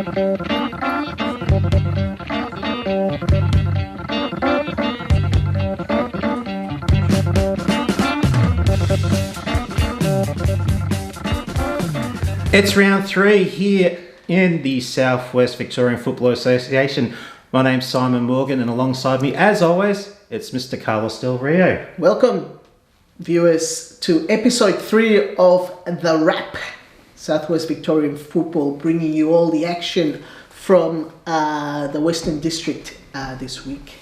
It's round 3 here in the Southwest Victorian Football Association. My name's Simon Morgan, and alongside me, as always, it's Mr. Carlos Del Rio. Welcome, viewers, to episode 3 of The Wrap, Southwest Victorian Football, bringing you all the action from the Western District this week.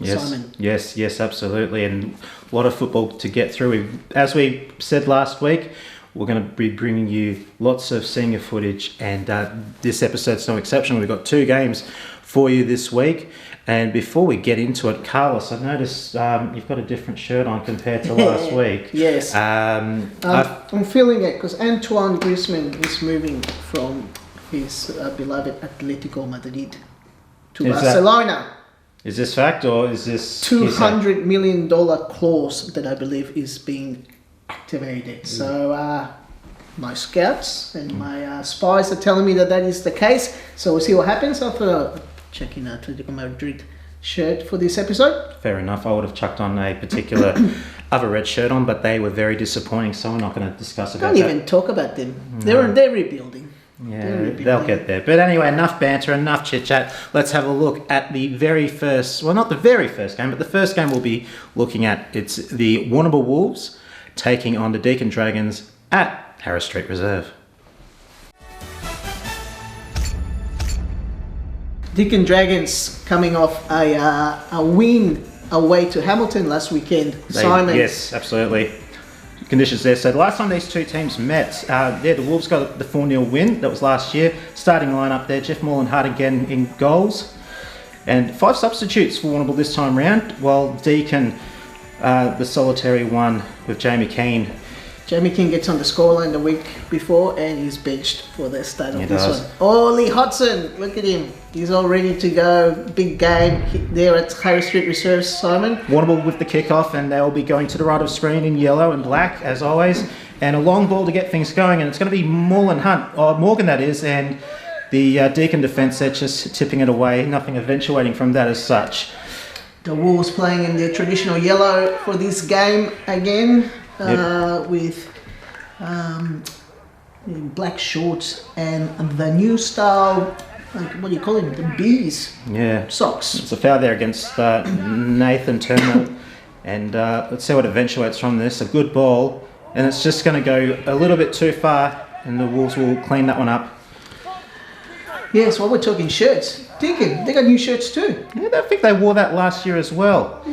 Yes, Simon. yes, absolutely, and a lot of football to get through. As we said last week, we're going to be bringing you lots of senior footage, and this episode's no exception. We've got 2 games for you this week. And before we get into it, Carlos, I've noticed you've got a different shirt on compared to last week. Yes. I'm feeling it because Antoine Griezmann is moving from his beloved Atletico Madrid to Barcelona. Is this fact, or is this $200 million clause that I believe is being activated? So my scouts and my spies are telling me that is the case. So we'll see what happens. I thought I'd check in Atletico Madrid shirt for this episode. Fair enough. I would have chucked on a particular other red shirt on, but they were very disappointing, so we're not going to discuss about that. Don't even talk about them. No. They're rebuilding. Yeah, they'll get there. But anyway, enough banter, enough chit-chat. Let's have a look at the very first, well, not the very first game, but the first game we'll be looking at. It's the Warrnambool Wolves taking on the Deakin Dragons at Harris Street Reserve. Deakin Dragons coming off a win away to Hamilton last weekend. Simon. Yes, absolutely. Conditions there. So the last time these two teams met, the Wolves got the 4-0 win. That was last year. Starting lineup there, Jeff Mullenhart again in goals. And 5 substitutes for Warrnambool this time round, while Deakin, the solitary one with Jamie Keane. Jamie Keane gets on the scoreline the week before and he's benched for the start of this one. Ollie Hodson, look at him. He's all ready to go. Big game there at Harris Street Reserve, Simon. Warrnambool with the kickoff, and they'll be going to the right of screen in yellow and black, as always. And a long ball to get things going, and it's going to be Morgan that is, and the Deakin defence, they're just tipping it away. Nothing eventuating from that as such. The Wolves playing in their traditional yellow for this game again. With black shorts and the new style, what do you call it? The bees. Yeah. Socks. It's a foul there against Nathan Turner, and let's see what eventuates from this. A good ball, and it's just going to go a little bit too far, and the Wolves will clean that one up. Yes, while we're talking shirts, Deakin, they got new shirts too. Yeah, I think they wore that last year as well.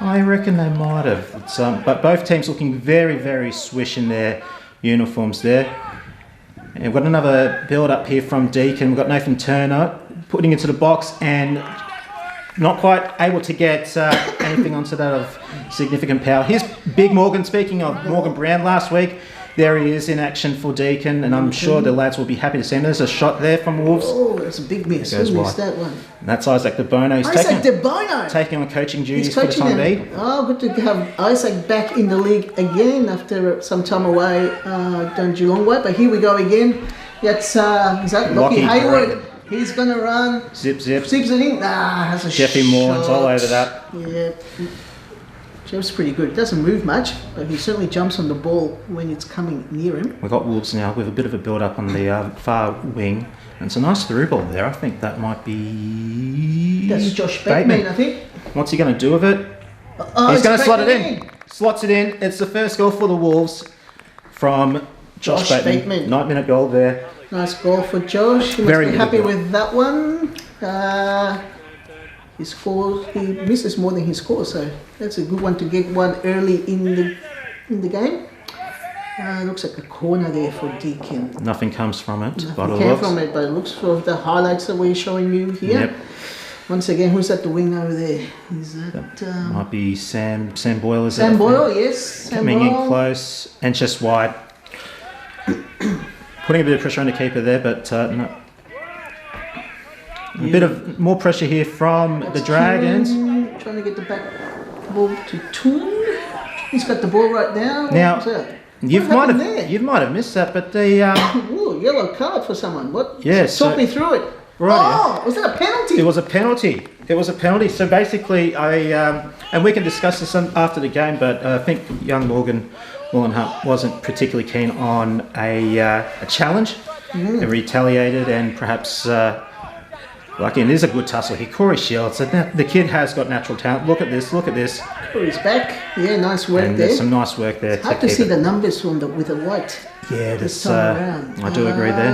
I reckon they might have. But both teams looking very, very swish in their uniforms there. And we've got another build up here from Deakin. We've got Nathan Turner putting into the box and not quite able to get anything onto that of significant power. Here's Big Morgan, speaking of Morgan Brown last week. There he is in action for Deakin, and I'm sure the lads will be happy to see him. There's a shot there from Wolves. Oh, that's a big miss. Who missed that one? And that's Isaac De Bono. Taking on coaching duties for the time being. Oh, good to have Isaac back in the league again after some time away down Geelong way. But here we go again. That's is that Lockie Hayward? He's gonna run. Zips it in. Has a Jeffy Moran's all over that. Yeah. Jeff's pretty good. He doesn't move much, but he certainly jumps on the ball when it's coming near him. We've got Wolves now with a bit of a build-up on the far wing. And it's a nice through ball there. I think that might be... That's Josh Bateman, I think. What's he going to do with it? He's going to slot it in. Slots it in. It's the first goal for the Wolves from Josh Bateman. 9-minute goal there. Nice goal for Josh. He must be happy with that one. He misses more than he scores, so that's a good one to get one early in the game. Looks like a corner there for Deakin. Nothing comes from it. Nothing came from it, but it looks for the highlights that we're showing you here. Yep. Once again, who's at the wing over there? Is that might be Sam Boyle? Is Sam Boyle? Yes. Coming in close and just wide. Putting a bit of pressure on the keeper there, but no. A bit of more pressure here from the Dragons. Trying to get the back ball to Toon. He's got the ball right now. Now, you might have missed that, but the Ooh, yellow card for someone. What? Yeah, Talk me through it. Right. Oh, was that a penalty? It was a penalty. It was a penalty. So basically, and we can discuss this after the game, but I think young Morgan Hunt wasn't particularly keen on a challenge. He retaliated and perhaps, it is a good tussle here. Corey Shields, the kid has got natural talent. Look at this. Corey's back. Yeah, nice work and there. there's some nice work there. It's hard to see the numbers with the white. Yeah, this time around. I do agree there.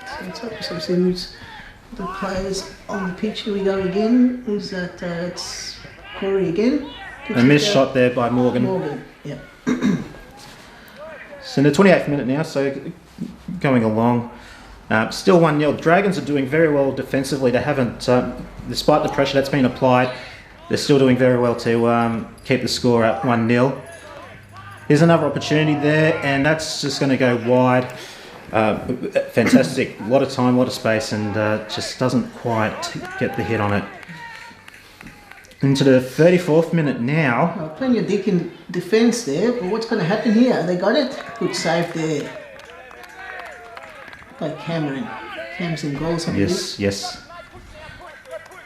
So let's hope some seems the players on the pitch. Here we go again. Who's that? It's Corey again. A missed shot there by Morgan. Yeah. So in the 28th minute now, so going along. Still 1-0. Dragons are doing very well defensively. They haven't, despite the pressure that's been applied, they're still doing very well to keep the score at 1-0. Here's another opportunity there, and that's just going to go wide. Fantastic. A lot of time, a lot of space, and just doesn't quite get the hit on it. Into the 34th minute now. Playing your Deacon defence there, but what's going to happen here? They got it. Good save there. By Cameron. Cam's in goals, I believe. Yes.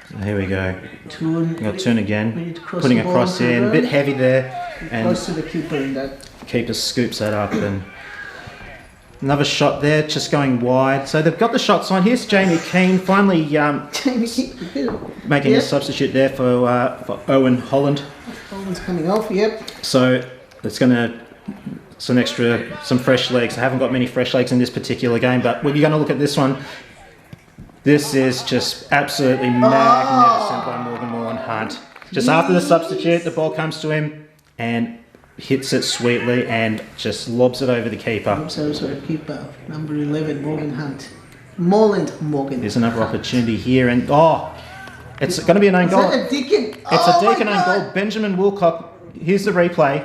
So here we go. Toon. Got Toon again. Putting a cross in. A bit heavy there. And close to the keeper in that. Keeper scoops that up. And another shot there, just going wide. So they've got the shots on. Here's Jamie Keane finally making a substitute there for Owen Holland. Holland's coming off, yep. So it's going to... some fresh legs. I haven't got many fresh legs in this particular game, but when you're going to look at this one, this is just absolutely magnificent by Morgan Hunt. Just after the substitute, the ball comes to him and hits it sweetly and just lobs it over the keeper. Keeper, number 11, Morgan Hunt. Morgan. There's another opportunity here, and it's going to be an own goal. Is that a Deacon? It's a Deacon own goal. Benjamin Wilcock. Here's the replay.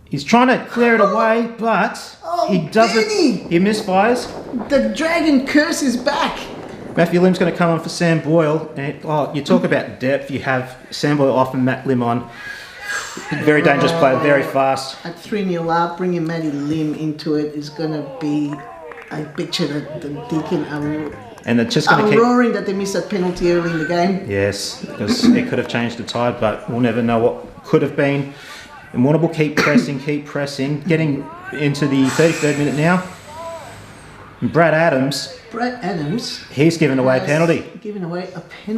He's trying to clear it away, but he doesn't. He misfires. The Dragon curse is back. Matthew Lim's going to come on for Sam Boyle. And, you talk about depth. You have Sam Boyle off and Matt Lim on. Very dangerous player, very fast. At 3-0 up, bringing Matty Lim into it is going to be. I bet you that the Deacon and they're just going to keep roaring that they missed that penalty early in the game. Yes, because it could have changed the tide, but we'll never know what could have been. And Warner will keep pressing, getting into the 33rd minute now. And Brad Adams, he's given away a penalty.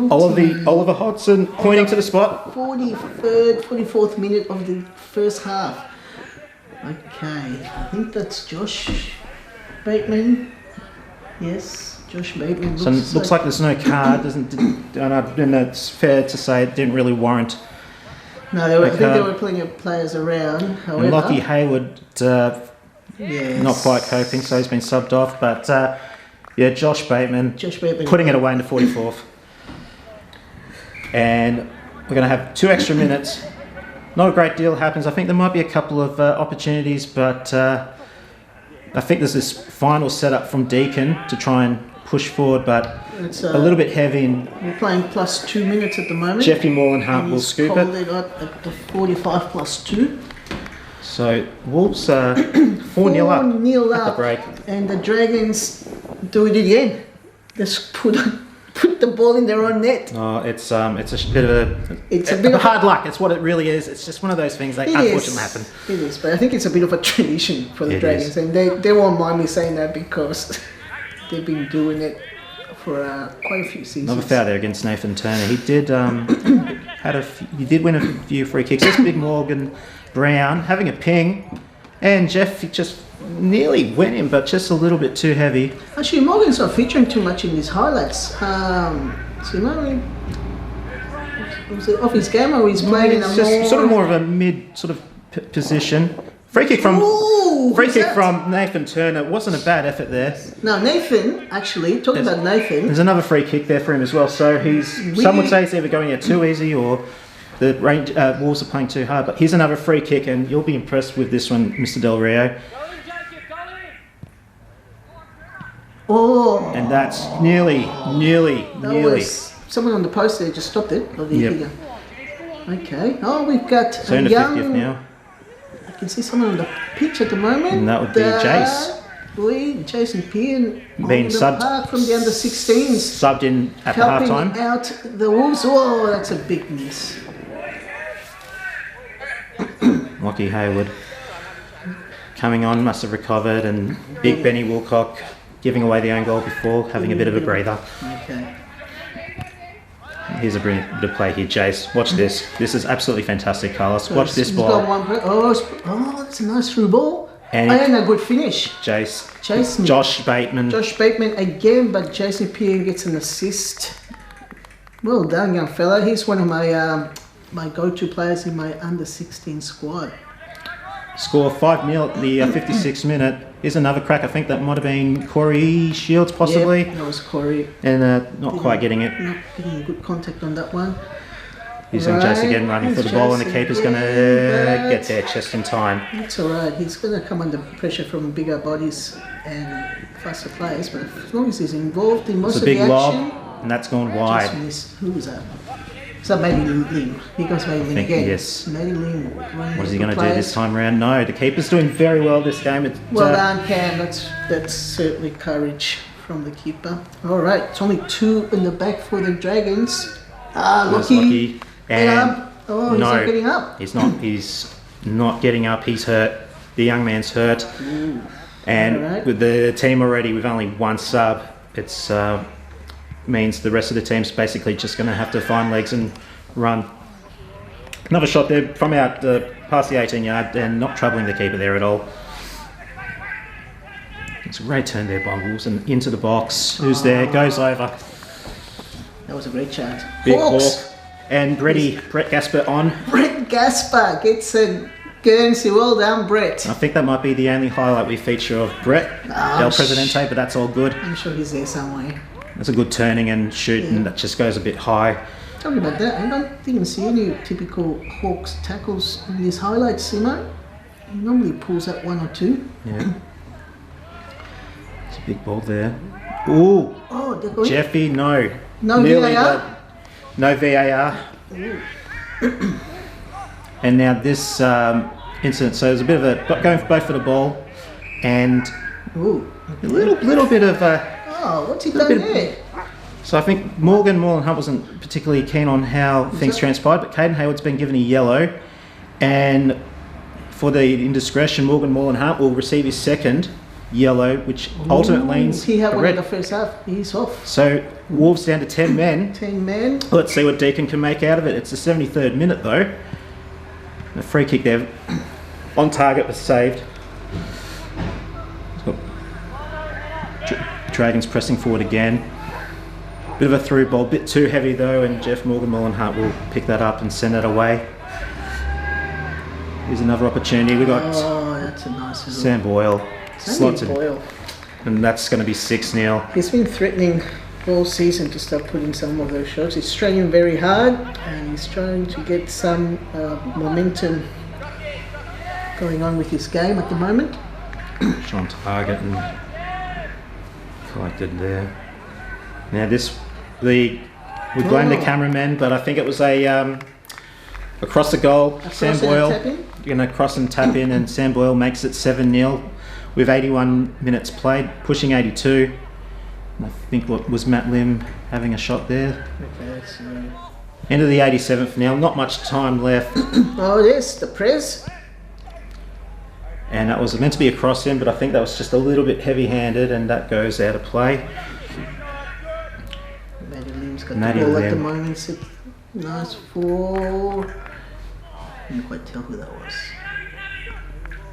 Oliver Hodgson pointing to the spot. 44th minute of the first half. Okay, I think that's Josh Bateman. Yes, Josh Bateman. Looks like there's no card. And it's fair to say it didn't really warrant. No, I think there were plenty of players around. However, Lockie Hayward not quite coping, so he's been subbed off. But Josh Bateman putting it away in the 44th. And we're going to have 2 extra minutes. Not a great deal happens. I think there might be a couple of opportunities, but I think there's this final setup from Deacon to try and push forward, but it's a little bit heavy. And we're playing plus 2 minutes at the moment. Jeffrey Morgan Hunt will scoop it. At the 45 plus 2. So Wolves are 4-0 up at the break. And the Dragons do it again. Just put the ball in their own net. Oh, it's a bit of hard luck. It's what it really is. It's just one of those things that unfortunately happen. It is, but I think it's a bit of a tradition for the Dragons, and they won't mind me saying that because they've been doing it for quite a few seasons. Another foul there against Nathan Turner. He did he did win a few free kicks. This big Morgan Brown having a ping, and Jeff just nearly went in, but just a little bit too heavy. Actually, Morgan's not featuring too much in his highlights. Was it off his game, or he's playing in a sort of more of a mid position? Free kick from Nathan Turner. It wasn't a bad effort there. No, Nathan, actually, talking about Nathan. There's another free kick there for him as well. So some would say he's either going out too easy or the Wolves are playing too hard. But here's another free kick, and you'll be impressed with this one, Mr. Del Rio. Oh. And that's nearly. Was someone on the post there just stopped it. Yep. Okay. Oh, we've got so in the 50th now. I can see someone on the pitch at the moment. And that would be Jace. boy, Jason Pearn Being on the subbed- park from the under-16s. Subbed in at the Helping halftime. out the Wolves. Oh, that's a big miss. Lockie Hayward coming on, must have recovered, and Big Benny Wilcock giving away the own goal before, having a bit of a breather. Okay. Here's a brilliant bit of play here, Jace. Watch this. This is absolutely fantastic, Carlos. Watch this He's ball. got one. Oh, that's a nice through ball. And- And a good finish. Jace. Jason. Josh Bateman. Josh Bateman again, but Jason Pearn gets an assist. Well done, young fella. He's one of my my go-to players in my under-16 squad. Score 5-0 at the 56th minute. Here's another crack. I think that might have been Corey Shields, possibly. Yep, that was Corey. And not quite getting it. Not getting good contact on that one. Here's Jace again running for the ball, and the keeper's going to Jason, get there just in time. It's alright. He's going to come under pressure from bigger bodies and faster players, but as long as he's involved in most It's a of big the action. lob, and that's gone Just wide. missed. Who was that? Is that maybe Lim? Here goes maybe Lim think again. yes. Maybe Lim. What is he going to do this time around? No, the keeper's doing very well this game. It's, Well done, Cam. That's certainly courage from the keeper. All right, it's only 2 in the back for the Dragons. There's Lucky. Lucky. And Oh, he's no, not getting up. He's not. He's not getting up. He's hurt. The young man's hurt. And Alright. with the team already, with only one sub, it's means the rest of the team's basically just going to have to find legs and run. Another shot there from out past the 18-yard and not troubling the keeper there at all. It's a great turn there by Wolves and into the box. Who's there? Goes over. That was a great chance. Big Hawks. Hawk. And Brett Gasper on. Brett Gaspar gets a Guernsey. Well done, Brett. I think that might be the only highlight we feature of Brett El Presidente, but that's all good. I'm sure he's there somewhere. That's a good turning and shoot, and that just goes a bit high. Tell me about that. I don't even see any typical Hawks tackles in these highlights, Simo. He normally pulls out 1 or 2. Yeah. It's a big ball there. Ooh, Oh, they're going. Jeffy, no. No Nearly, VAR? but no VAR. And now this incident, so there's a bit of a, going for both for the ball, and Ooh. a little bit of Oh, what's he done there? so I think Morgan Hunt wasn't particularly keen on how things transpired, but Caden Hayward's been given a yellow, and for the indiscretion, Morgan Hunt will receive his second yellow, which ultimately means He had a one in red. the first half. He's off. So Wolves down to 10 men. 10 men. Let's see what Deacon can make out of it. It's the 73rd minute though. The free kick there on target was saved. Dragons pressing forward again. Bit of a through ball, bit too heavy though, and Jeff Morgan Hart will pick that up and send it away. Here's another opportunity. We got Oh, that's a nice little. Sam Boyle. Slots it, Boyle. and that's going to be 6-0. He's been threatening all season to start putting some of those shots. He's training very hard and he's trying to get some momentum going on with his game at the moment. On target and collected there. Now we blame the cameraman, but I think it was a across the goal. Sam Boyle going to cross and tap in, and Sam Boyle makes it 7-0 with 81 minutes played, pushing 82. And I think what was Matt Lim having a shot there. Okay, so. End of the 87th now, not much time left. Oh yes, the press. And that was meant to be a cross in, but I think that was just a little bit heavy-handed, and that goes out of play. Matty Lim's got Matty the ball at the Lim. moment. It's a nice ball. Couldn't quite tell who that was.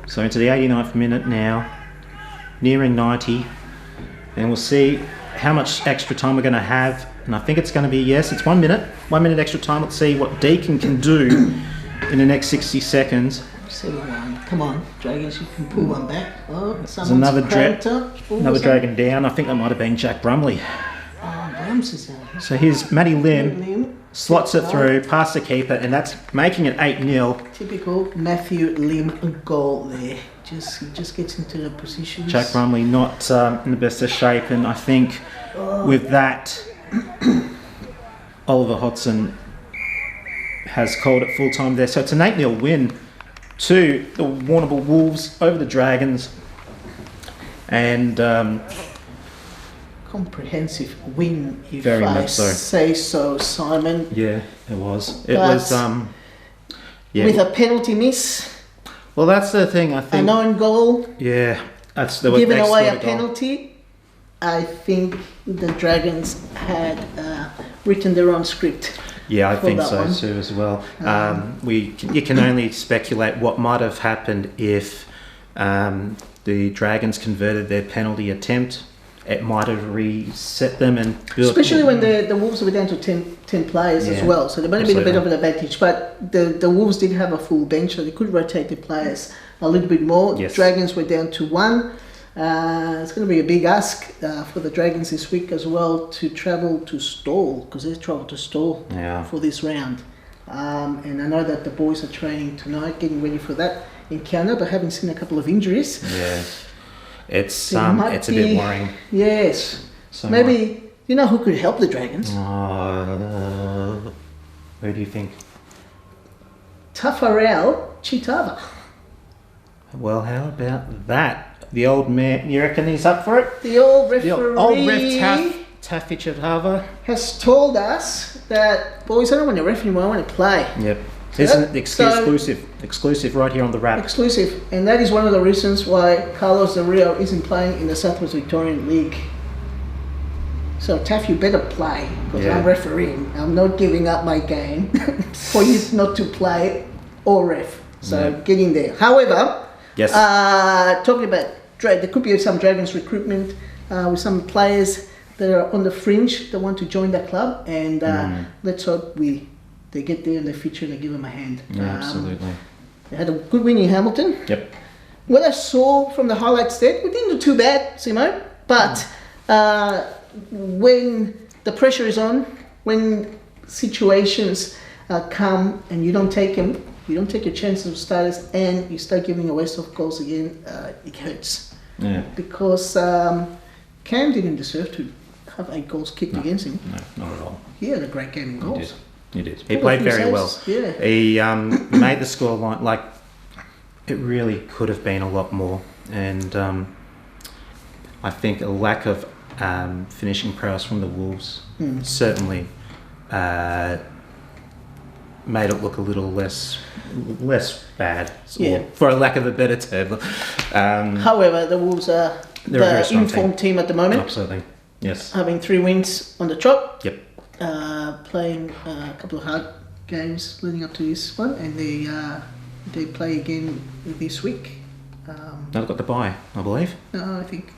So into the 89th minute now, nearing 90, and we'll see how much extra time we're going to have. And I think it's going to be, yes, it's 1 minute. 1 minute extra time. Let's see what Deacon can do in the next 60 seconds. 7-1. Come on, Dragons, you can pull one back. Oh, There's someone's another another dragon down. I think that might have been Jack Brumley. Oh, Brahms is out. So here's Matty Lim, Lim. slots it through, past the keeper, and that's making it 8-0. Typical Matthew Lim goal there. He just gets into the positions. Jack Brumley not in the best of shape, and I think with that, Oliver Hodson has called it full time there. So it's an 8-0 win to the Warrnambool Wolves over the Dragons. And comprehensive win, if Very I much so. say so, Simon. yeah, it was. It But was. Yeah. With a penalty miss, Well, that's the thing. I think. an own goal, Yeah, that's the giving they away scored a goal. penalty, I think the Dragons had written their own script. Yeah, I for think that so one. too as well. You can only speculate what might have happened if the Dragons converted their penalty attempt. It might have reset them and built. Especially when the Wolves were down to 10 players as Yeah, well, so there might have been a bit of absolutely. an advantage. But the Wolves did have a full bench, so they could rotate the players a little bit more. Yes. Dragons were down to 1. It's going to be a big ask for the Dragons this week as well to travel to Stall, because they travel to Stall Yeah. for this round. And I know that the boys are training tonight, getting ready for that encounter, but having seen a couple of injuries. Yeah, it's It might it's a bit be- worrying. Yes. So Maybe, you know who could help the Dragons? who do you think? Tafarel Chitava. Well, how about that? The old man. You reckon he's up for it? The old The referee old ref Taffy Chatava. has told us that, boys, I don't want to ref anymore, I want to play. Yep. Isn't it the So- exclusive right here on the wrap? Exclusive. And that is one of the reasons why Carlos Del Rio isn't playing in the Southwest Victorian League. So, Taff, you better play, because Yeah. I'm refereeing. I'm not giving up my game for you not to play or ref. So, Yeah. get in there. However, Yes. talking about there could be some Dragons recruitment with some players that are on the fringe that want to join the club, and let's hope they get there in the future and they give them a hand. Yeah, absolutely. They had a good win in Hamilton. Yep. What I saw from the highlights there, we didn't do too bad, Simo, but when the pressure is on, when situations come and you don't take them, you don't take your chances of starters, and you start giving away soft goals again, it hurts. Yeah. Because Cam didn't deserve to have 8 goals kicked against him. No, not at all. He had a great game in He goals. did. He did. He All played a few very well. saves, Yeah. He made the score line like it really could have been a lot more, and I think a lack of finishing prowess from the Wolves certainly made it look a little less bad, Yeah. for a lack of a better term. However, the Wolves are They're a very the strong informed team at the moment, Absolutely, yes. having 3 wins on the trot. Yep. Playing a couple of hard games leading up to this one, and they play again this week. They've got the bye, I believe. I think.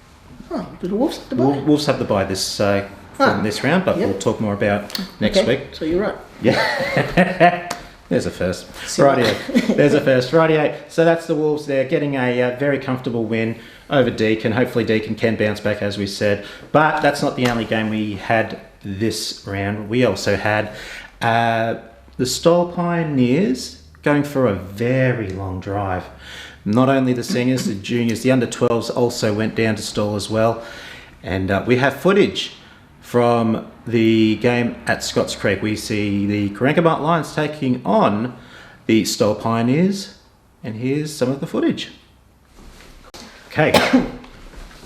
Oh, do the Wolves have the bye? Wolves have the bye this from this round, but Yep. we'll talk more about next Okay, week. So you're right. Yeah. There's a first. See Rightio. There's a first. Rightio. So that's the Wolves there getting a very comfortable win over Deakin. Hopefully Deakin can bounce back, as we said. But that's not the only game we had this round. We also had the Stoll Pioneers going for a very long drive. Not only the seniors, the juniors, the under-12s also went down to Stoll as well. And we have footage from the game at Scotts Creek. We see the Corangamite Lions taking on the Stoll Pioneers, and here's some of the footage. Okay,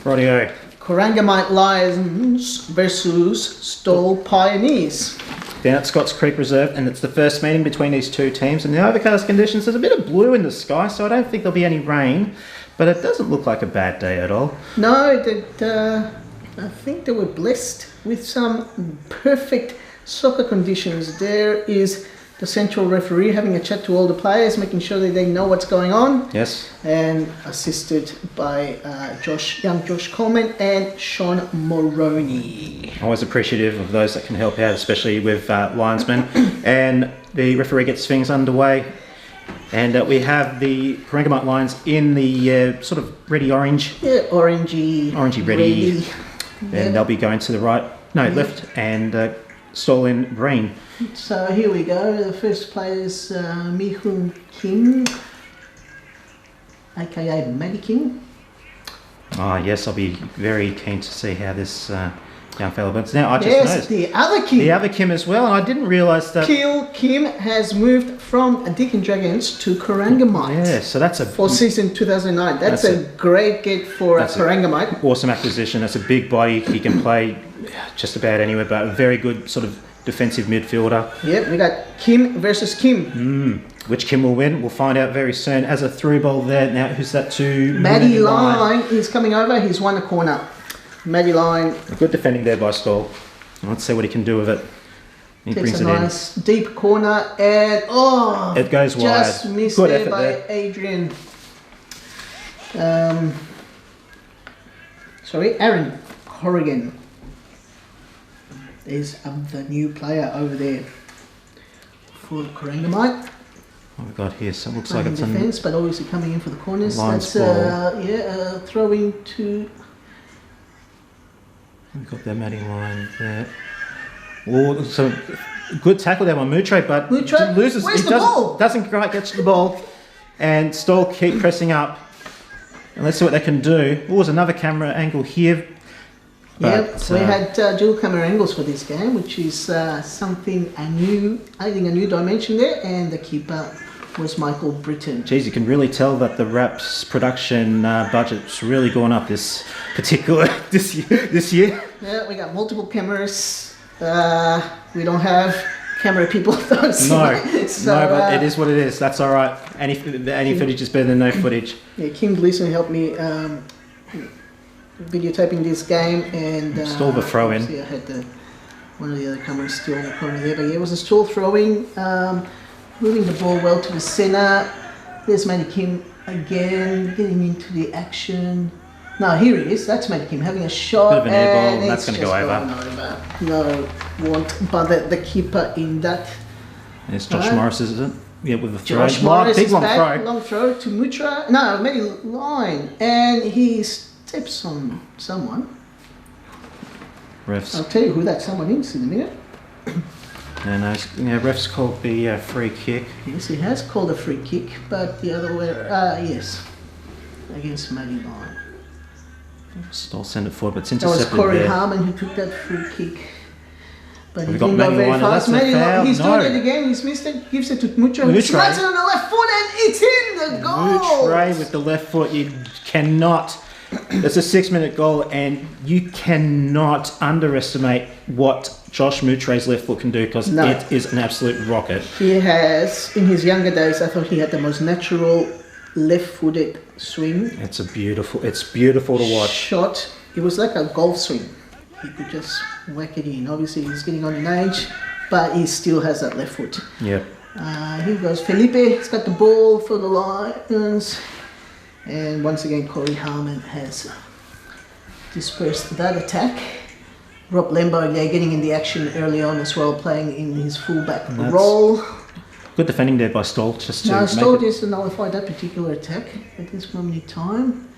rightio. Corangamite Lions versus Stoll Pioneers. Down at Scotts Creek Reserve, and it's the first meeting between these two teams. And the overcast conditions, there's a bit of blue in the sky, so I don't think there'll be any rain, but it doesn't look like a bad day at all. No, I think they were blessed with some perfect soccer conditions. There is the central referee having a chat to all the players, making sure that they know what's going on, Yes. and assisted by young Josh Coleman and Sean Moroney. Always appreciative of those that can help out, especially with linesmen. And the referee gets things underway. And we have the Corangamite Lions in the sort of ready orange. Yeah, orangey Ready. Yeah. And they'll be going to the right, no, left, and Stoll in green. So here we go. The first player is Mi-Hun Kim, aka Maddie King. Ah, yes, I'll be very keen to see how this young fella. But now I just Yes, noticed. the other Kim. The other Kim as well, and I didn't realise that. Kim has moved from Dick and Dragons to Korangamite. Yeah, so that's a For season 2009. That's a great get for Korangamite. Awesome acquisition. That's a big body. He can play just about anywhere, but a very good sort of defensive midfielder. Yep, we got Kim versus Kim. Which Kim will win? We'll find out very soon. As a through ball there. Now, who's that to? Maddie Line is coming over. He's won a corner. Maddie Line. Good defending there by Stoll. Let's see what he can do with it. He Takes brings a it nice deep corner and it goes wide. Just missed Good there effort by there. Adrian. Aaron Corrigan is the new player over there for Korangamite. What we got here? So it looks Playing like it's defence, but obviously coming in for the corners. Lions That's throwing to. We've got that Matty Line there. Oh, so good tackle there by Mutre, but loses. Where's He the ball? doesn't quite get to the ball, and Stoll keep pressing up. And let's see what they can do. Oh, there's another camera angle here. Yep, we had dual camera angles for this game, which is something adding a new dimension there, and the keeper was Michael Britton. Geez, you can really tell that the Wrap's production budget's really gone up this year. Yeah, we got multiple cameras. We don't have camera people though. No, but it is what it is. That's all right. Any footage is better than no footage. Yeah, Kim Gleason helped me videotaping this game, and Stall the throw in. I had one of the other cameras still in the corner there, but yeah, it was a stall throwing, moving the ball well to the centre. There's Matty Kim again, getting into the action. No, here he is. That's Matty Kim having a shot. Bit of an air ball, and and that's going to go over. No, want, but the keeper in that. There's Josh Morris, is it? Yeah, with the throw. Josh Morris big is long back, throw. long throw to Mutra. No, Matty Line, and he steps on someone. Refs. I'll tell you who that someone is in a minute. And refs called the free kick. Yes, he has called a free kick, but the other way, yes, against Matty Line. Stoll send it forward, but it's That was intercepted Corey there. Harmon who took that free kick. But he We've got didn't go Matty very Line, fast. and that's a foul. He's No. doing it again, he's missed it, gives it to Mutra, who Mutre. slides it on the left foot, and it's in the goal! Mutre with the left foot, you cannot. It's a 6-minute goal, and you cannot underestimate what Josh Mutre's left foot can do, because it is an absolute rocket. He has, in his younger days, I thought he had the most natural left-footed swing. It's beautiful to watch. Shot. It was like a golf swing. He could just whack it in. Obviously, he's getting on in age, but he still has that left foot. Yep. Here goes Felipe. He's got the ball for the Lions. And once again, Corey Harmon has dispersed that attack. Rob Lembo there getting in the action early on as well, playing in his fullback role. Good defending there by Stoll. Stoll just nullified that particular attack at this moment in time.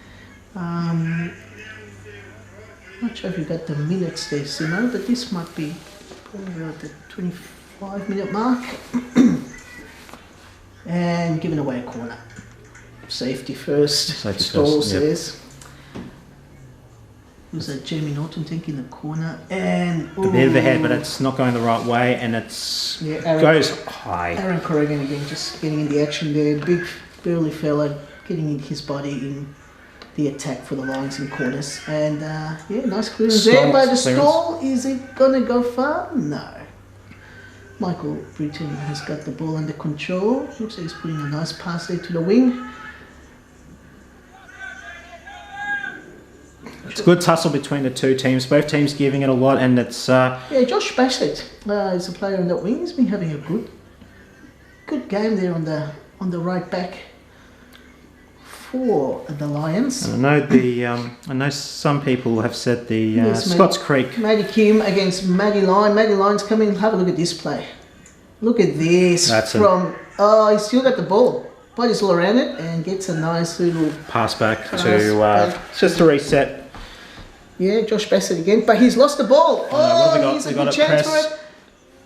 Not sure if you got the minutes there, Simo, but this might be probably around the 25-minute mark. And giving away a corner. Safety first. Stoll says. Was that Jamie Norton taking the corner? And a bit of a head, but it's not going the right way, and goes high. Aaron Corrigan again, just getting in the action there. Big burly fella getting in his body in the attack for the Lions in corners. And nice clearance there by the Stoll. Is it gonna go far? No. Michael Britton has got the ball under control. Looks like he's putting a nice pass there to the wing. It's a good tussle between the two teams. Both teams giving it a lot, and it's... Josh Bassett is a player on that wing. He's been having a good game there on the right back for the Lions. And I know some people have said the Scotts Creek. Matty Kim against Matty Line. Matty Line's coming. Have a look at this play. Look at this. He's still got the ball. Body's all around it and gets a nice little pass back just to reset. Yeah, Josh Bassett again, but he's lost the ball. He's a good chance for it.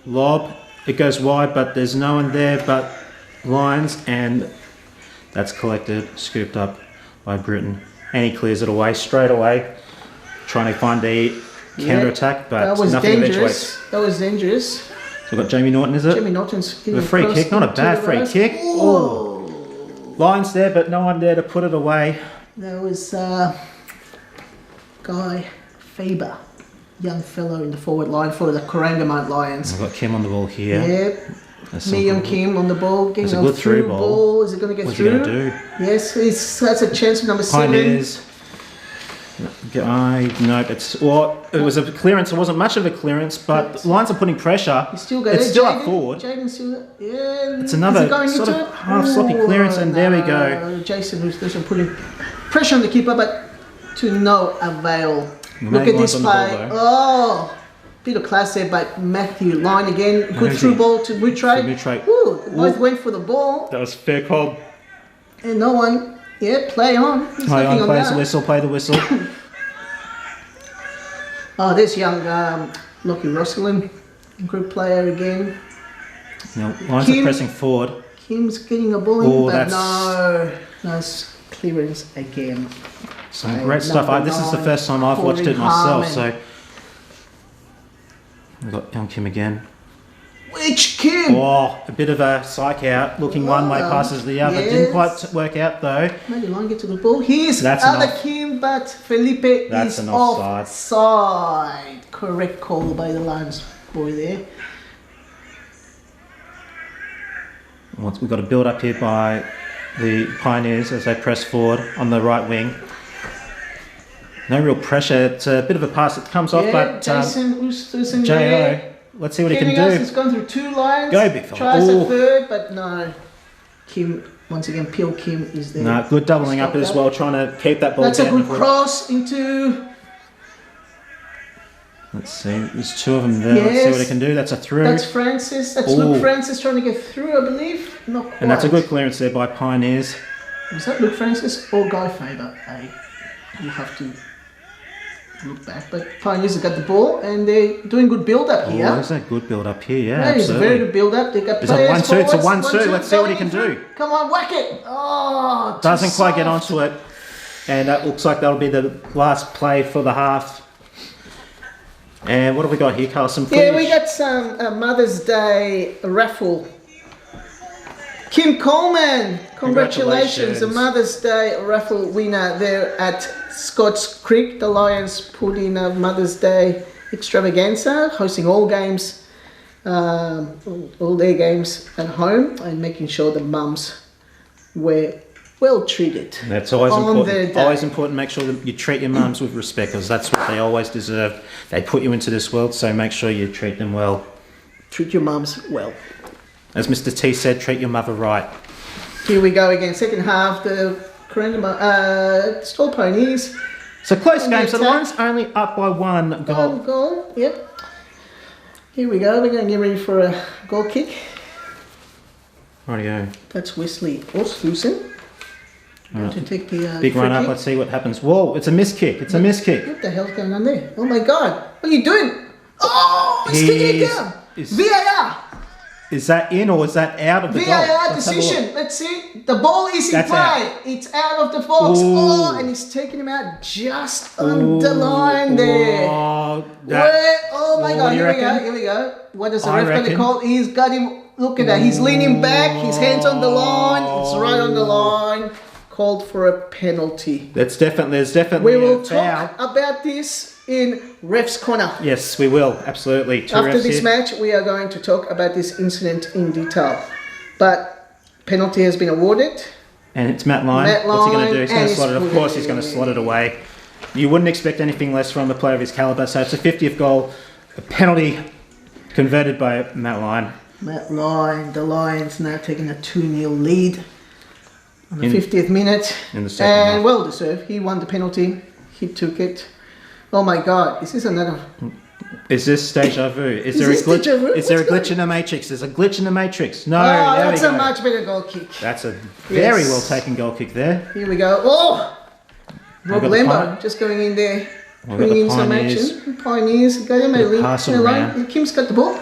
Lob, it goes wide, but there's no one there but Lions, and that's collected, scooped up by Britton, and he clears it away straight away, trying to find the counter-attack, but that was nothing dangerous. eventuates. That was dangerous. So we've got Jamie Norton, is it? Jamie Norton's getting The free across kick, not a into bad the free right. kick. Oh. Lines there, but no one there to put it away. There was Guy Faber, young fellow in the forward line for the Corangamite Lions. We've got Kim on the ball here. Yep. Medium Kim on the ball, getting a a good through through ball. Is it going to get What's through? he going to do? Yes, that's a chance for number 7. Pioneers. No, it was a clearance. It wasn't much of a clearance, but Lions are putting pressure. He's still got it's it. still Jaden, up forward. Jaden's still, yeah. It's another going sort into of half sloppy clearance, and there we go. Jason who's putting pressure on the keeper, but to no avail. Look at this play. Oh, bit of class there by Matthew. Line again. Good through ball to Mutre. Both went for the ball. That was fair call. And no one. Yeah, play on. Play on, plays the whistle, play the whistle. Oh, this young Lockie Rosalind, group player again. Now, Lions are pressing forward. Kim's getting a ball in, but no. Nice clearance again. Some great stuff. This is the first time I've watched it myself, so we've got young Kim again. Which Kim? Oh, a bit of a psych out, looking one way, passes the other. Yes. Didn't quite work out though. Maybe Line gets to the ball. Here's That's other Kim, but Felipe is offside. Correct call by the Lions boy there. We've got a build up here by the Pioneers as they press forward on the right wing. No real pressure. It's a bit of a pass that comes off, but Jason J.O. Let's see what he can do. He's gone through 2 lines. Go, big fella. Tries a third, but no. Kim, once again, Peel Kim is there. No, good doubling up as well, trying to keep that ball That's down. a good cross into... Let's see, there's 2 of them there. Let's see what he can do. That's a through. That's Francis. That's Luke Francis trying to get through, I believe. Not quite. And that's a good clearance there by Pioneers. Was that Luke Francis or Guy Faber? You have to look back. But Pioneers have got the ball and they're doing good build up here. There's a good build up here, yeah. That is a very good build up. They've got players. It's a 1-2. It's a 1-2. Let's see what he can do. Come on, whack it. Oh, doesn't quite get onto it. And that looks like that'll be the last play for the half. And what have we got here, Carl? Some footage? Yeah, we got some Mother's Day raffle. Kim Coleman, congratulations, the Mother's Day raffle winner there at Scotts Creek. The Lions put in a Mother's Day extravaganza, hosting all games, all their games at home, and making sure the mums were well treated. That's always important. Always important. Make sure that you treat your mums with respect, because that's what they always deserve. They put you into this world, so make sure you treat them well. Treat your mums well. As Mr. T said, treat your mother right. Here we go again. Second half, the Stall Ponies. It's a close game, so the Lions only up by 1 goal. 1 goal, yep. Here we go. We're going to get ready for a goal kick. Rightio. That's Wesley Oslusen. To take the big run up. kick. Let's see what happens. Whoa! It's a missed kick. It's a missed kick. What the hell's going on there? Oh my God! What are you doing? Oh, he's kicking it down. VAR. Is that in or is that out of the goal? VAR decision. Let's see. The ball is in play. It's out of the box. Oh, and he's taking him out just on the line there. Oh my God! Here we go. What does the ref going to call? He's got him. Look at that. He's leaning back. His hands on the line. It's right on the line. Called for a penalty. There's definitely we will talk about this in Ref's Corner. Yes, we will. Absolutely. After this match, we are going to talk about this incident in detail. But penalty has been awarded. And it's Matt Lyon. What's he going to do? He's going to slot it. Of course, he's going to slot it away. You wouldn't expect anything less from a player of his calibre. So it's a 50th goal, a penalty converted by Matt Lyon. Matt Lyon. The Lions now taking a 2-0 lead. On the 50th minute, in the second half. Well deserved. He won the penalty. He took it. Oh my God! Is this another? Is this deja vu? Is there a glitch? Is there a glitch in the matrix? There's a glitch in the matrix. No, that's a much better goal kick. That's a very well taken goal kick there. Here we go. Oh, Rob Lembo just going in there, bringing in some action. Pioneers got him a link. Kim's got the ball.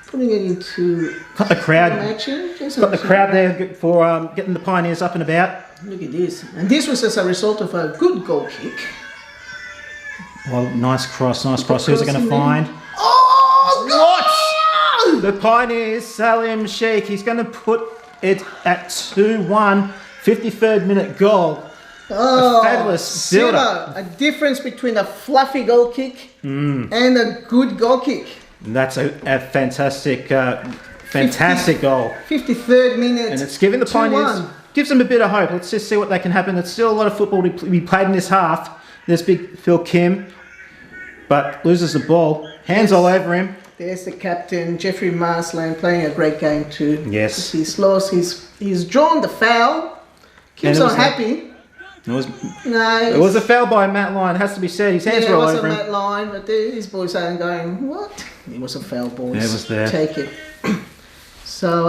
Putting it into got the crowd action. Got the crowd there for getting the Pioneers up and about. Look at this. And this was as a result of a good goal kick. Well, nice cross. Who's it going to cross find? Oh, What? The Pioneers, Salim Sheikh. He's going to put it at 2-1. 53rd minute goal. Oh, a fabulous build-up. a difference between a fluffy goal kick and a good goal kick. That's a fantastic, fantastic goal. 53rd minute. And it's giving the Pioneers, gives them a bit of hope. Let's just see what they can happen. There's still a lot of football to be played in this half. There's big Phil Kim, but loses the ball. Hands all over him. There's the captain, Jeffrey Marsland, playing a great game too. Yes. He's lost. He's drawn the foul. Kim's not happy. It was a foul by Matt Lyon. It has to be said. His hands were all over him. It was a Matt Lyon, but these boys are going, what? It was a foul, boys. Yeah, it was there. Take it. So,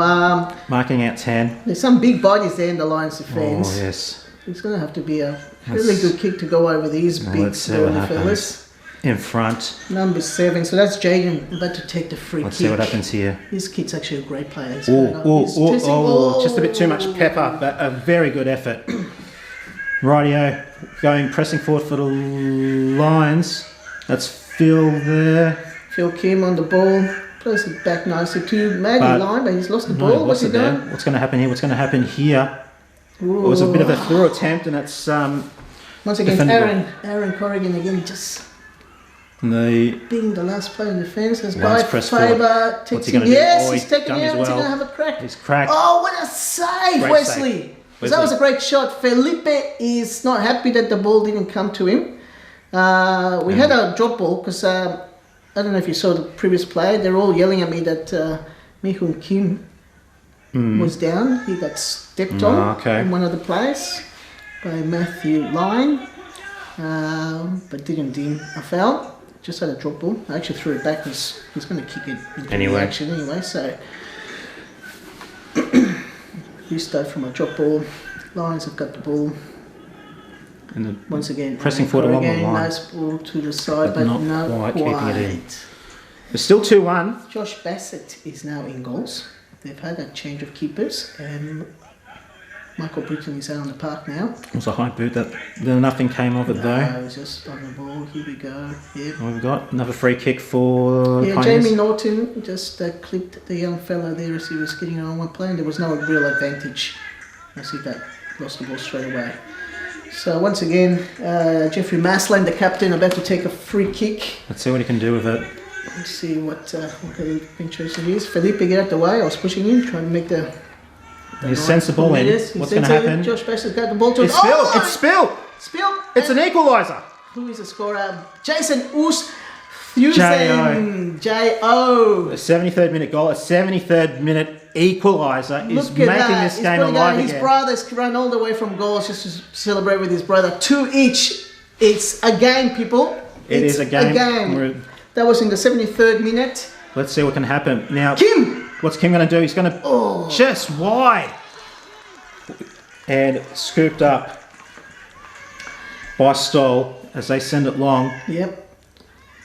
marking out 10. There's some big bodies there in the Lions defence. Oh, yes. It's going to have to be a really good kick to go over these big story fellas. In front. Number 7. So that's Jaden about to take the free Let's kick. see what happens here. This kid's actually a great player. Just a bit too much pepper, but a very good effort. Rightio, pressing forward for the Lions. That's Phil there. Phil Kim on the ball. Plays it back nicely to Maggie Lyon, but he's lost the ball. What's he doing? What's going to happen here? What's going to happen here? Ooh. It was a bit of a through attempt, and that's once again Aaron Corrigan again just being the last player in defence. As by Faber takes him. Yes, he's taking it out. He's going to have a crack. He's cracked. Oh, what a save, Wesley! That was a great shot. Felipe is not happy that the ball didn't come to him. We had a drop ball because I don't know if you saw the previous play. They're all yelling at me that Mihun Kim was down. He got stepped on in one of the plays by Matthew Lyon, but didn't deem a foul. Just had a drop ball. I actually threw it back because he's going to kick it into action anyway. So. Restart from a drop ball. Lions have got the ball. And once again, pressing forward along the line. Nice ball to the side, but not quite keeping it in. It's still 2-1. Josh Bassett is now in goals. They've had a change of keepers, and Michael Britton is out on the park now. It was a high boot. Nothing came of it though. No, it was just on the ball. Here we go. Yep. We've got another free kick for Pioneers. Jamie Norton just clipped the young fella there as he was getting on one play, and there was no real advantage as he lost the ball straight away. So once again, Jeffrey Marsland, the captain, about to take a free kick. Let's see what he can do with it. Let's see what kind of interest it is. Felipe, get out the way. I was pushing him, trying to make the he's sensible in. What's going to happen? Josh Bassett's got the ball to It's spilled. It's spilled. Spilled. It's an equaliser. Who is the scorer? Jason Oosthuizen. J.O. A 73rd minute goal. A 73rd minute equaliser is making this game alive again. His brothers ran all the way from goals just to celebrate with his brother. 2 each. It's a game, people. It is a game. That was in the 73rd minute. Let's see what can happen. Now, Kim! What's Kim going to do? He's going to just wide. And scooped up by Stoll as they send it long. Yep.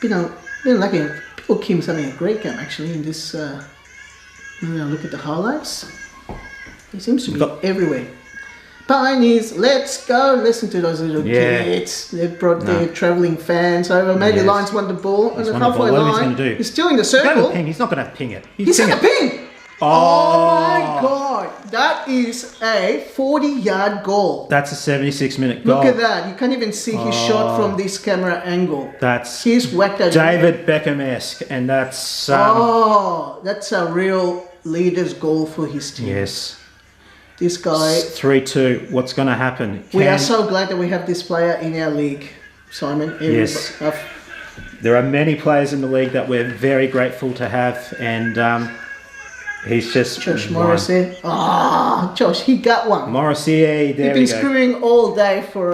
Been lucky. People Kim's having a great game actually in this. Look at the highlights. He seems to be everywhere. Pioneers, let's go. Listen to those little kids. They've brought their travelling fans over. Maybe Lions won the ball on the halfway line. What is he going to do? He's still in the circle. He's not going to ping it. He's going to ping. Oh my God. That is a 40-yard goal. That's a 76-minute goal. Look at that. You can't even see his shot from this camera angle. He's whacked at David Beckham-esque, and that's... that's a real leader's goal for his team. Yes. This guy... 3-2. What's going to happen? We are so glad that we have this player in our league, Simon. Yes. There are many players in the league that we're very grateful to have, and he's just... Josh Morrissey. Josh, he got one. Morrissey, there we go. He's been screwing all day for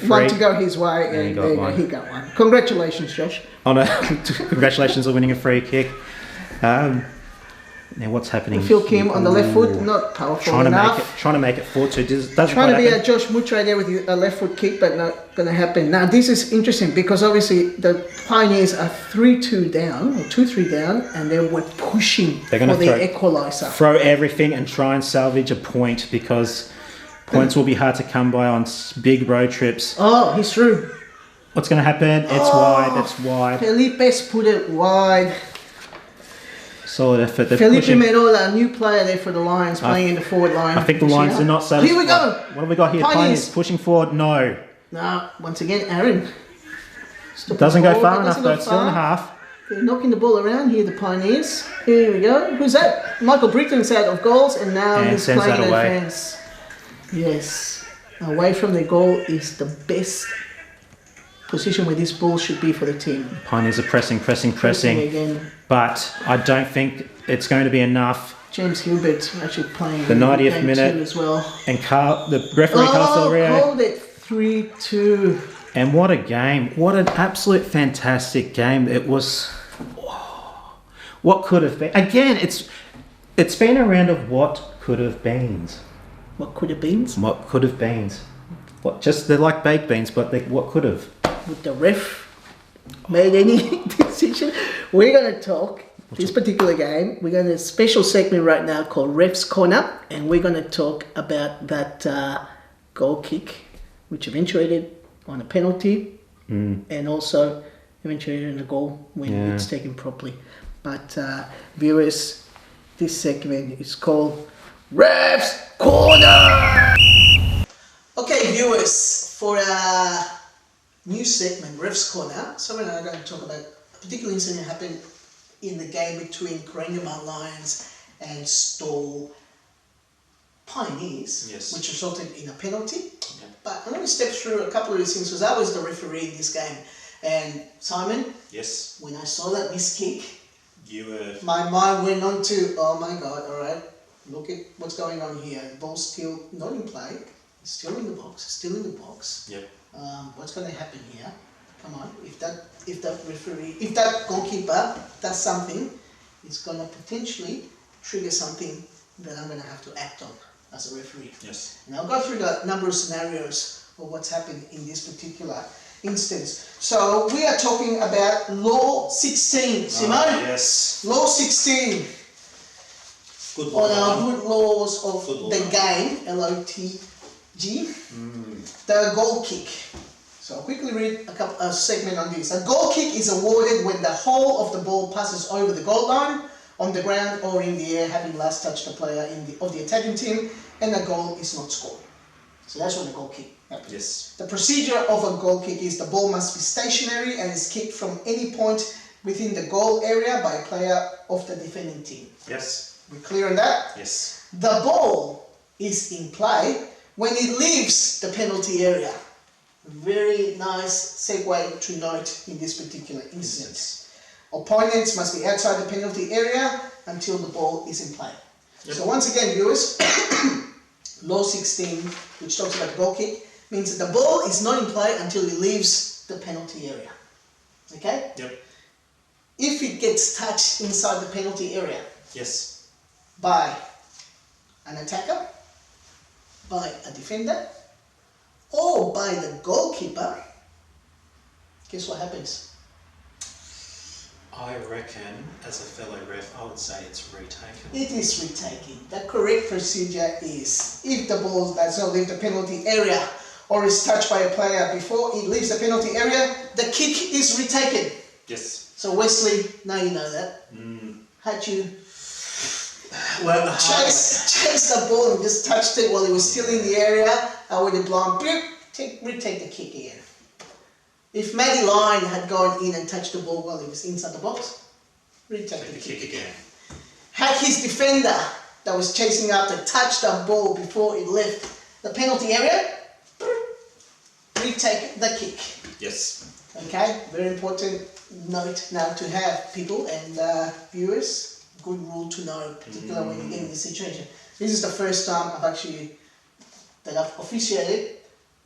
one to go his way, and he got one. Congratulations, Josh. Congratulations on winning a free kick. Now what's happening? Phil Kim on the left foot, not powerful enough. Trying to make it 4-2. Trying to be a Josh Mutre there with a left foot kick, but not going to happen. Now this is interesting because obviously the Pioneers are 3-2 down or 2-3 down, and they were pushing for the equaliser. Throw everything and try and salvage a point because points will be hard to come by on big road trips. Oh, he's through. What's going to happen? It's wide. It's wide. Felipe's put it wide. Solid effort. They're Felipe pushing. Merola, a new player there for the Lions, playing in the forward line. I think the Lions are not satisfied. Here we go. What have we got here? Pioneers pushing forward. No. No, once again, Aaron. Doesn't go far enough though. It's still in a half. They're knocking the ball around here, the Pioneers. Here we go. Who's that? Michael Brickland's out of goals, and now he's playing in defence. Yes. Away from the goal is the best position where this ball should be for the team. Pioneers are pressing. Again. But I don't think it's going to be enough. James Hilbert actually playing the 90th minute as well. And the referee Carl Rio called it 3-2. And what a game. What an absolute fantastic game. It was... Oh, what could have been. Again, it's been a round of what could have been. What could have been? What could have been. They're like baked beans, but what could have. Would the ref made any decision? We're going to talk this particular game. We're going to a special segment right now called Ref's Corner, and we're going to talk about that goal kick, which eventuated on a penalty, and also eventuated in a goal when it's taken properly. But viewers, this segment is called Ref's Corner. Okay, viewers, for our new segment, Ref's Corner, so we're now going to talk about a particular incident that happened in the game between Corangamite Lions and Stawell Pioneers, which resulted in a penalty. Okay. But I'm going to step through a couple of these things because I was the referee in this game. And Simon, yes, when I saw that missed kick, my mind went on to, oh my God, all right, look at what's going on here. The ball's still not in play, it's still in the box, Yep. What's going to happen here? Come on, if that goalkeeper does something, it's going to potentially trigger something that I'm going to have to act on as a referee. Yes. And I'll go through the number of scenarios of what's happened in this particular instance. So we are talking about Law 16, Simone? Yes. Law 16. Good law. On our good laws of the game, LOTG, the goal kick. So I'll quickly read a segment on this. A goal kick is awarded when the whole of the ball passes over the goal line, on the ground or in the air, having last touched the player of the attacking team, and the goal is not scored. So that's when the goal kick happens. Yes. The procedure of a goal kick is the ball must be stationary and is kicked from any point within the goal area by a player of the defending team. Yes. We're clear on that? Yes. The ball is in play when it leaves the penalty area. Very nice segue to note in this particular instance. Opponents must be outside the penalty area until the ball is in play. Yep. So once again, viewers, Law 16, which talks about the goal kick, means that the ball is not in play until it leaves the penalty area. Okay? Yep. If it gets touched inside the penalty area, yes, by an attacker, by a defender, or by the goalkeeper, guess what happens? I reckon, as a fellow ref, I would say it's retaken. It is retaken. The correct procedure is, if the ball does not leave the penalty area or is touched by a player before it leaves the penalty area, the kick is retaken. Yes. So Wesley, now you know that. Had you chased the ball and just touched it while it was still in the area, I would have blown, retake the kick again. If Matty Lyon had gone in and touched the ball while he was inside the box, retake the kick again. Had his defender that was chasing after touched the ball before it left the penalty area, retake the kick. Yes. Okay, very important note now to have, people and viewers. Good rule to know, particularly when you get in this situation. This is the first time that I've officiated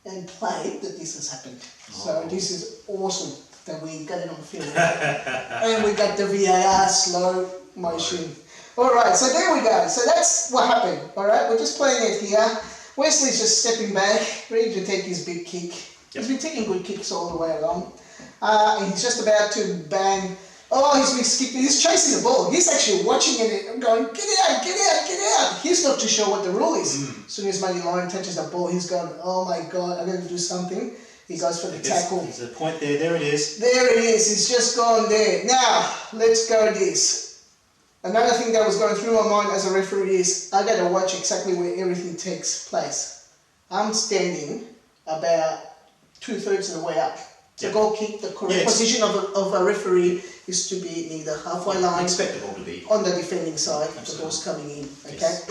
and played that this has happened. So this is awesome that we got it on film. And we got the VAR slow motion. Alright, so there we go. So that's what happened. Alright, we're just playing it here. Wesley's just stepping back, ready to take his big kick. He's been taking good kicks all the way along. And he's just about to bang. Oh, he's been skipping. He's chasing the ball. He's actually watching it and going, get it out, get it out, get it out. He's not too sure what the rule is. As soon as Matty Lyon touches the ball, he's going, oh my God, I'm going to do something. He goes for the tackle. There's a point there. There it is. There it is. It's just gone there. Now, let's go this. Another thing that was going through my mind as a referee is I got to watch exactly where everything takes place. I'm standing about 2/3 of the way up. The goal kick, the correct position of a referee is to be near the halfway line. Expectable to be. On the defending side, Absolutely. the ball's coming in. Okay? Yes.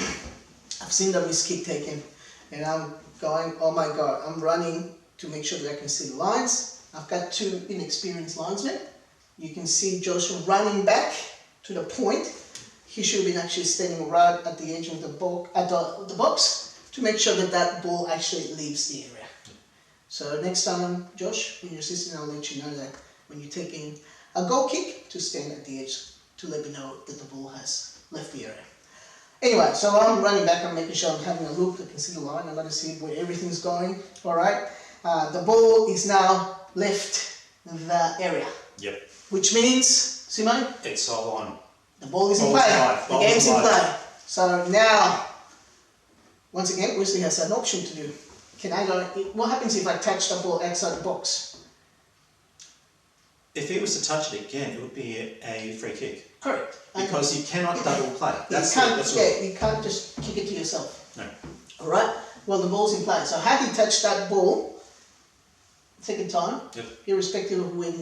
I've seen the miss kick taken and I'm going, oh my god, I'm running to make sure that I can see the lines. I've got two inexperienced linesmen. You can see Josh running back to the point. He should have been actually standing right at the edge of the box to make sure that that ball actually leaves the area. So next time, Josh, when you're assisting, I'll let you know that when you're taking a goal kick, to stand at the edge to let me know that the ball has left the area. Anyway, so I'm running back, I'm making sure I'm having a look, I can see the line, I'm going to see where everything's going. Alright, the ball is now left the area. Yep. Which means, Simone? It's all on. The ball is in play. The game's in play. So now, once again, Wesley has an option to do. Can I go, what happens if I touch the ball outside the box? If he was to touch it again, it would be a free kick. Correct. Because you cannot double play. You can't just kick it to yourself. No. Alright, well the ball's in play. So had he touched that ball second time, irrespective of when,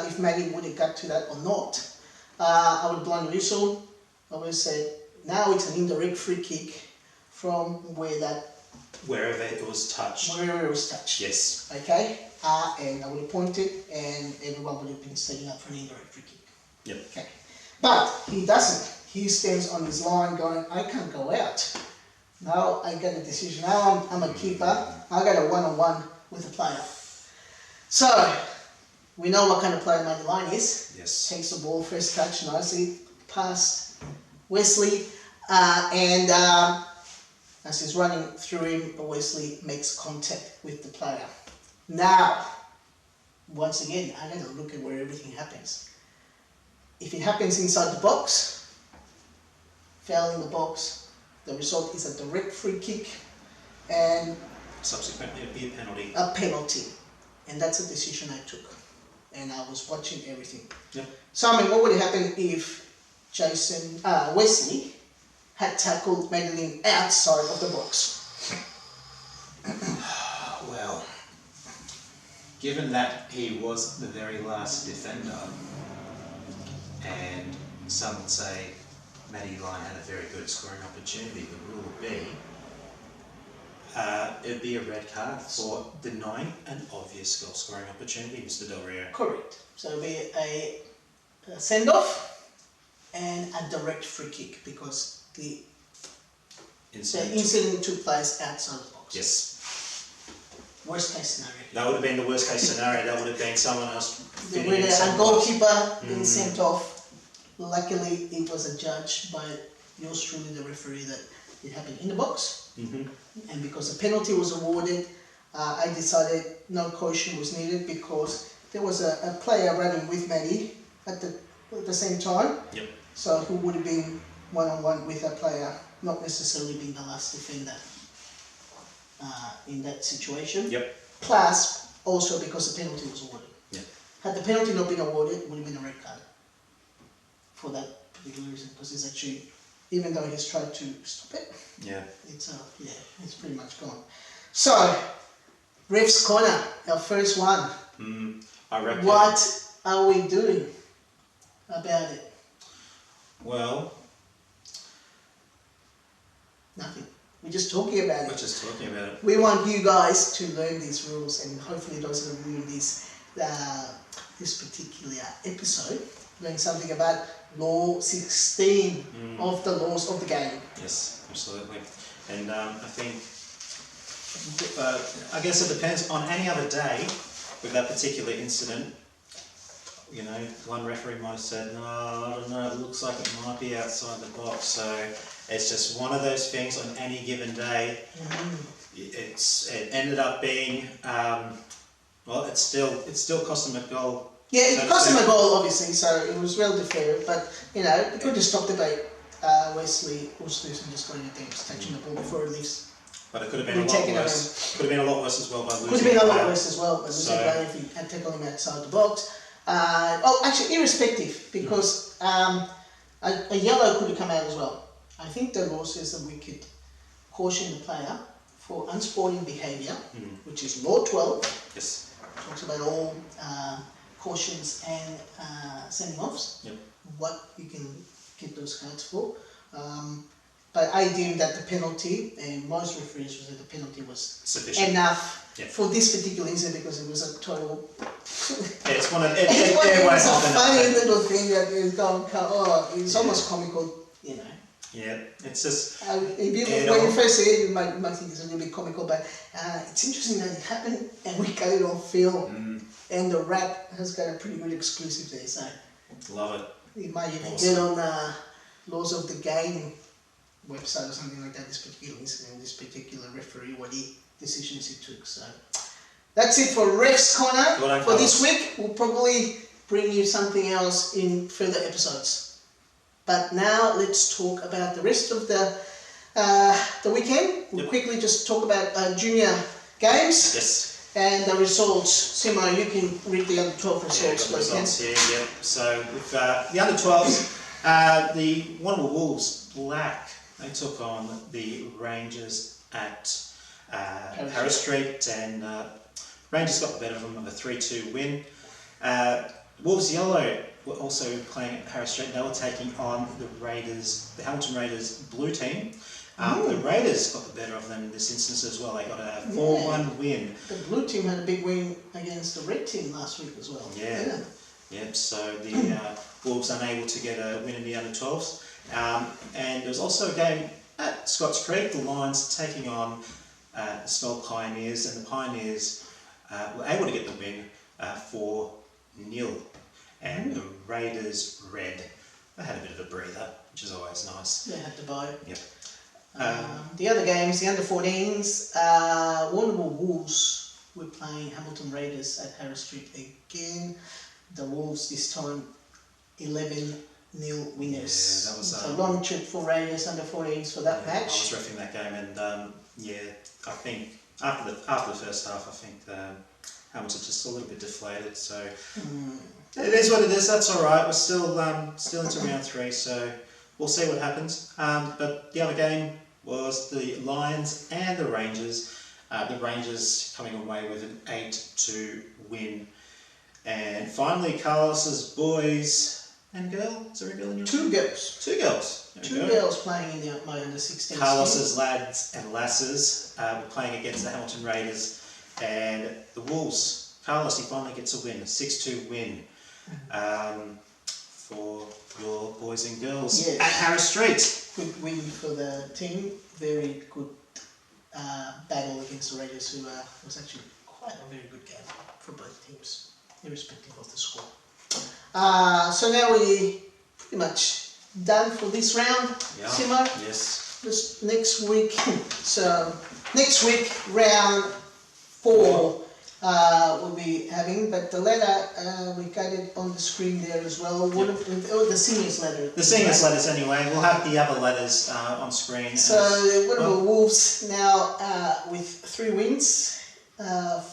if Maggie would have got to that or not, I would blow the whistle. I would say, now it's an indirect free kick from wherever it was touched. Wherever it was touched. Yes. Okay, and I would have pointed and everyone would have been setting up for an indirect free kick. Yep. Okay. But he doesn't. He stands on his line going, I can't go out. Now I get a decision. Now I'm a keeper. I got a one-on-one with a player. So, we know what kind of player Matty Line is. Yes. Takes the ball, first touch, nicely past Wesley. And as he's running through him, Wesley makes contact with the player. Now, once again, I got to look at where everything happens. If it happens inside the box, foul in the box, the result is a direct free kick and subsequently it'd be a penalty. A penalty. And that's a decision I took. And I was watching everything. Yep. So I mean, what would happen if Wesley had tackled Madeline outside of the box? Well, given that he was the very last defender, and some would say Matty Line had a very good scoring opportunity, the rule would be it'd be a red card for denying an obvious goal scoring opportunity, Mr. Del Rio. Correct. So it'll be a send-off and a direct free kick because the incident took place outside the box. Yes. Worst case scenario. That would have been the worst case scenario. That would have been someone else. With a goalkeeper being sent off. Luckily, it was adjudged by yours truly, the referee, that it happened in the box. And because the penalty was awarded, I decided no caution was needed because there was a player running with Matty at the same time. Yep. So who would have been one-on-one with a player, not necessarily being the last defender in that situation. Yep. Plus, also because the penalty was awarded. Yep. Had the penalty not been awarded, it would have been a red card for that particular reason, because it's actually, even though he's tried to stop it, it's pretty much gone. So, Ref's Corner, our first one. I reckon. What are we doing about it? Well, nothing. We're just talking about it. We're just talking about it. We want you guys to learn these rules, and hopefully those that are viewing this particular episode learn something about Law 16 of the laws of the game. Yes, absolutely. And I think, I guess it depends on any other day with that particular incident. You know, one referee might have said, no, I don't know, it looks like it might be outside the box. So it's just one of those things on any given day. It ended up being, well, it still cost them a goal. Yeah, it cost him a goal, obviously, so it was relatively fair. But, you know, it could just stop debate. Wesley was just going against touching the ball before it leaves But it could have been a lot worse. Could have been a lot worse as well by losing. Could have been a lot worse as well by losing Bay if he had tackled him outside the box. Actually, irrespective, because a yellow could have come out as well. I think the law says that we could caution the player for unsporting behaviour, which is Law 12. Yes. Talks about all cautions and sending offs. Yep. What you can get those cards for. But I deemed that the penalty, and most referees was that the penalty was sufficient enough for this particular incident because it was a total. It's one of it was a funny little thing that is going. It's almost comical, you know. Yeah, it's just. When you first see it, you might think it's a little bit comical, but it's interesting that it happened and we got it on film, and the Wrap has got a pretty good exclusive there. So love it. You might even get on Laws of the Game website or something like that. This particular incident, this particular referee, what decisions he took. So that's it for Ref's Corner for this week. We'll probably bring you something else in further episodes. But now let's talk about the rest of the weekend. We'll quickly just talk about junior games. Yes. And the results. Simo, you can read the under 12 results. Results here, yeah. So with the under 12s, the Wanneroo Wolves Black, they took on the Rangers at Harris Street, and Rangers got the better of them with a 3-2 win. Wolves Yellow were also playing at Harris Street. They were taking on the Hamilton Raiders blue team. The Raiders got the better of them in this instance as well. They got a 4-1 win. The blue team had a big win against the red team last week as well. Yeah. Yep, so the Wolves unable to get a win in the under 12s. And there was also a game at Scotts Creek, the Lions taking on the Snow Pioneers, and the Pioneers were able to get the win 4-0. And the Raiders red. They had a bit of a breather, which is always nice. They had to buy. Yep. The other games, the under 14s, Wanneroo Wolves were playing Hamilton Raiders at Harris Street again. The Wolves this time 11-0 winners. Yeah, that was a long trip for Raiders under 14s for that match. I was refereeing that game, and I think after the first half, I think Hamilton just a little bit deflated. So it is what it is. That's all right. We're still into round 3, so we'll see what happens. But the other game was the Lions and the Rangers. The Rangers coming away with an 8-2 win. And finally, Carlos's boys and girl. Is there a girl in your team? 2 girls. 2 girls. Two girls playing in my under 16. Carlos's lads and lasses were playing against the Hamilton Raiders, and the Wolves. Carlos, he finally gets a win, a 6-2 win for your boys and girls at Harris Street. Good win for the team. Very good battle against the Raiders, who was actually quite a very good game for both teams, irrespective of the score. So now we're pretty much done for this round, Simo. Yes. Just next week. So next week, round 4. We'll be having, but the letter we got it on the screen there as well. The seniors letter. The seniors letters anyway. We'll have the other letters on screen. So Riverboy Wolves now with 3 wins,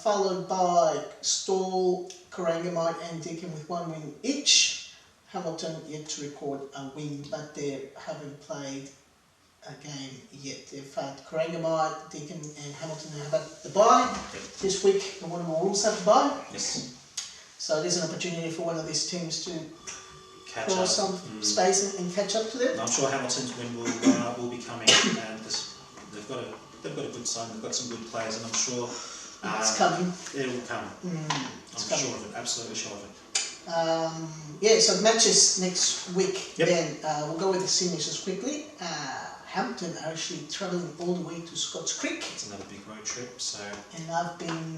followed by Stall, Corangamite and Deakin with 1 win each. Hamilton yet to record a win, but they haven't played a game yet. They've had Corangamite, Deakin and Hamilton have had the bye. This week the Wanneroo Wolves have the bye. Yes. So there's an opportunity for one of these teams to catch draw up. some space and catch up to them. I'm sure Hamilton's win will be coming. They've got a good side. They've got some good players, and I'm sure it's coming. It will come. I'm sure of it. Absolutely sure of it. So matches next week. Yep. Then we'll go with the seniors just quickly. Hampton are actually travelling all the way to Scotts Creek. It's another big road trip, so. And I've been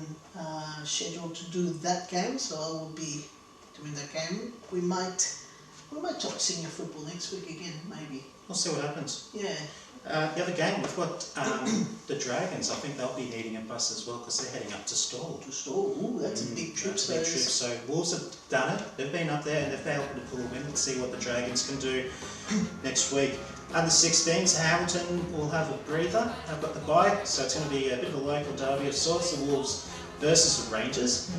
scheduled to do that game, so I will be doing that game. We might talk senior football next week again, maybe. We'll see what happens. Yeah. The other game, we've got the Dragons. I think they'll be needing a bus as well because they're heading up to Stall. Ooh, that's a big trip. That's a big trip. So Wolves have done it. They've been up there and they've been able to pull a win. Let's see what the Dragons can do next week. Under 16s, Hamilton will have a breather. I've got the bye, so it's going to be a bit of a local derby of sorts. The Wolves versus the Rangers,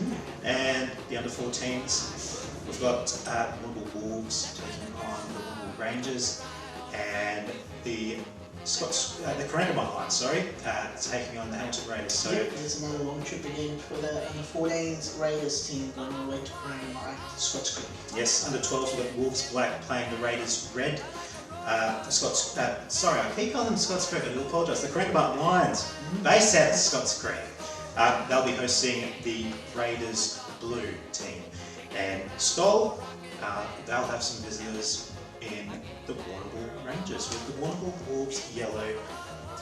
and the under 14s. We've got Wollongong Wolves taking on the Wollongong Rangers, and the Corangamite line, taking on the Hamilton Raiders. So there's another long trip again for the under 14s Raiders team going all the way to Corangamite, Scots Creek. yes, under 12s we've got Wolves Black playing the Raiders Red. I keep calling them Scots Creek. I do apologise. The Corangamite Lions, based out of Scots Creek. They'll be hosting the Raiders Blue team, and Stoll, they'll have some visitors in the Wollongong Rangers with the Wollongong Wolves Yellow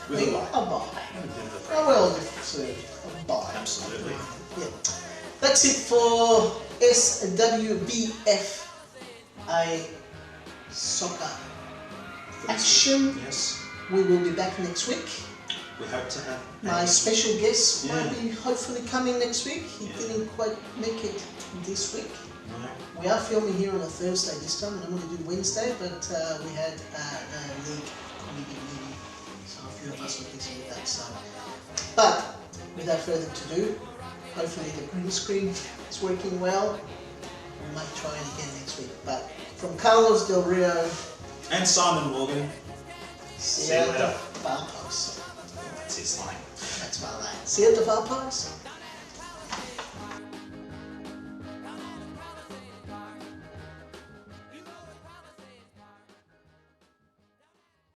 with a bye. A bye. A well-deserved bye. Absolutely. Yeah. That's it for SWVFA soccer action. Yes. We will be back next week. We hope to have My special guest might Yeah. be hopefully coming next week. He Yeah. didn't quite make it this week. No. We are filming here on a Thursday this time. I normally do Wednesday, but we had a league committee meeting, so a few of us were busy with that. So, but without further ado, hopefully the green screen is working well. We might try it again next week. But from Carlos Del Rio, And Simon Morgan. see you at the far post. That's his line. That's my line. See you at the far post.